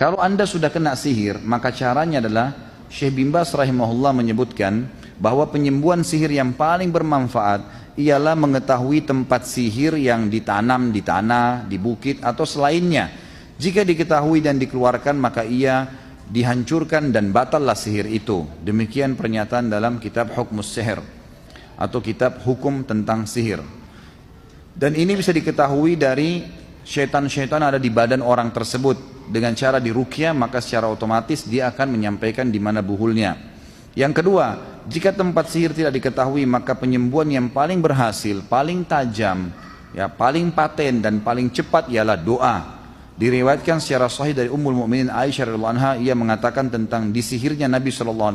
Kalau Anda sudah kena sihir, maka caranya adalah Syekh bin Baz rahimahullah menyebutkan bahwa penyembuhan sihir yang paling bermanfaat ialah mengetahui tempat sihir yang ditanam di tanah, di bukit atau selainnya. Jika diketahui dan dikeluarkan, maka ia dihancurkan dan batallah sihir itu. Demikian pernyataan dalam kitab Hukmus Sihir atau kitab hukum tentang sihir. Dan ini bisa diketahui dari syaitan-syaitan ada di badan orang tersebut. Dengan cara diruqyah, maka secara otomatis dia akan menyampaikan di mana buhulnya. Yang kedua, jika tempat sihir tidak diketahui, maka penyembuhan yang paling berhasil, paling tajam, ya paling paten dan paling cepat ialah doa. Diriwayatkan secara sahih dari Ummul Mukminin Aisyah radhiyallahu anha, ia mengatakan tentang disihirnya Nabi SAW.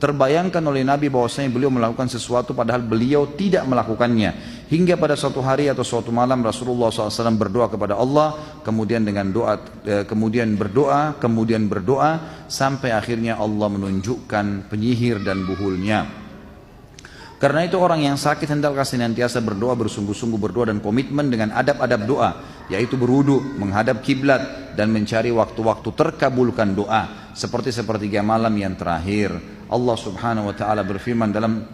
Terbayangkan oleh Nabi bahwasanya beliau melakukan sesuatu padahal beliau tidak melakukannya. Hingga pada suatu hari atau suatu malam Rasulullah SAW berdoa kepada Allah, kemudian dengan doa, kemudian berdoa, sampai akhirnya Allah menunjukkan penyihir dan buhulnya. Karena itu orang yang sakit hendaklah senantiasa berdoa, bersungguh-sungguh berdoa dan komitmen dengan adab-adab doa, yaitu berwudu, menghadap kiblat dan mencari waktu-waktu terkabulkan doa, seperti sepertiga malam yang terakhir. Allah Subhanahu wa taala berfirman dalam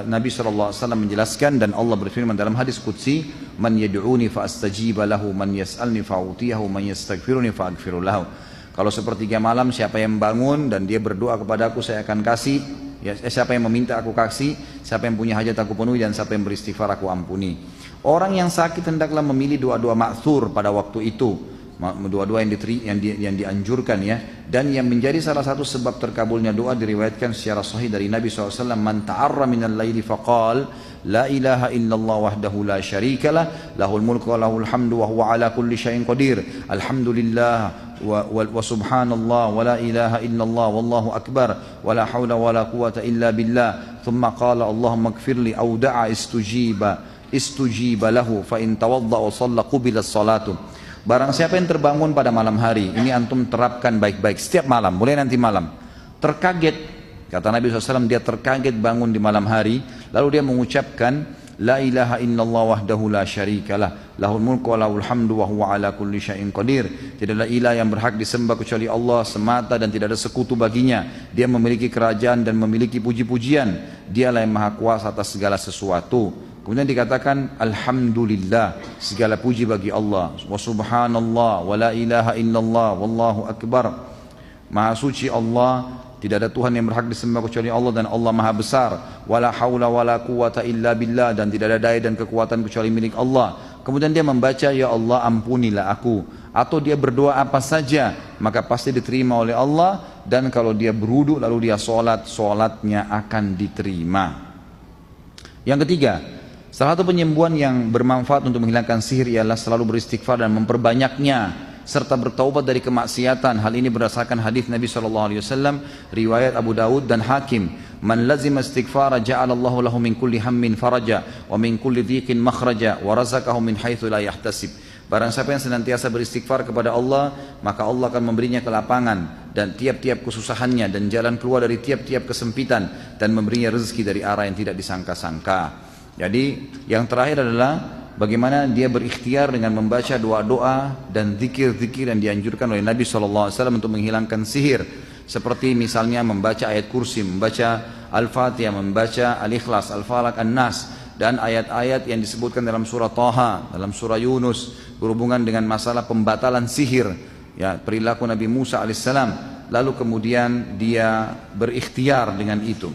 Nabi SAW menjelaskan, dan Allah berfirman dalam hadis qudsi, man yad'uni fa astajiba lahu, man yas'alni fa utiyahu, man yastaghfiruni fa aghfiru lahu. Kalau sepertiga malam siapa yang bangun dan dia berdoa kepada aku, saya akan kasih. Ya, siapa yang meminta aku kasih, siapa yang punya hajat aku penuhi, dan siapa yang beristighfar aku ampuni. Orang yang sakit hendaklah memilih doa-doa ma'thur pada waktu itu, doa-doa yang dianjurkan ya, dan yang menjadi salah satu sebab terkabulnya doa diriwayatkan secara sahih dari Nabi SAW, man ta'arra minal laili faqal la ilaha illallah wahdahu la syarikalah lahul mulku wa lahul hamdu wa huwa ala kulli syai'in qadir alhamdulillah wa subhanallah wa la ilaha illallah wallahu akbar wa la hawla wa la quwata illa billah thumma qala allahumma ighfirli aw da'a istujiba lahu fa in tawadda wa shalla qubilas salatu. Barang siapa yang terbangun pada malam hari, ini antum terapkan baik-baik setiap malam, mulai nanti malam. Terkaget, kata Nabi SAW, dia terkaget bangun di malam hari, lalu dia mengucapkan, la ilaha illallah wahdahu la syarikalah, lahul mulku wa lahul hamdu wa huwa ala kulli syai'in qadir. Tidaklah ilah yang berhak disembah kecuali Allah semata dan tidak ada sekutu baginya. Dia memiliki kerajaan dan memiliki puji-pujian. Dialah yang maha kuasa atas segala sesuatu. Kemudian dikatakan alhamdulillah, segala puji bagi Allah, wa subhanallah wa la ilaha illallah wallahu akbar. Maha suci Allah, tidak ada Tuhan yang berhak disembah kecuali Allah, dan Allah maha besar. Wala haula wala quwata illa billah, dan tidak ada daya dan kekuatan kecuali milik Allah. Kemudian dia membaca, ya Allah ampunilah aku, atau dia berdoa apa saja maka pasti diterima oleh Allah. Dan kalau dia berwudu lalu dia sholat, sholatnya akan diterima. Yang ketiga, salah satu penyembuhan yang bermanfaat untuk menghilangkan sihir ialah selalu beristighfar dan memperbanyaknya, serta bertaubat dari kemaksiatan. Hal ini berdasarkan hadis Nabi SAW, riwayat Abu Dawud dan Hakim. Man lazima istighfara ja'alallahu lahu min kulli hammin faraja wa min kulli dhiqin makhraja wa razaqahu min haitsu la yahtasib. Barang siapa yang senantiasa beristighfar kepada Allah, maka Allah akan memberinya kelapangan dan tiap-tiap kesusahannya, dan jalan keluar dari tiap-tiap kesempitan, dan memberinya rezeki dari arah yang tidak disangka-sangka. Jadi yang terakhir adalah bagaimana dia berikhtiar dengan membaca doa-doa dan zikir-zikir yang dianjurkan oleh Nabi SAW untuk menghilangkan sihir. Seperti misalnya membaca ayat kursi, membaca Al-Fatihah, membaca Al-Ikhlas, Al-Falaq, An-Nas, dan ayat-ayat yang disebutkan dalam surah Taha, dalam surah Yunus, berhubungan dengan masalah pembatalan sihir, ya, perilaku Nabi Musa alaihissalam. Lalu kemudian dia berikhtiar dengan itu.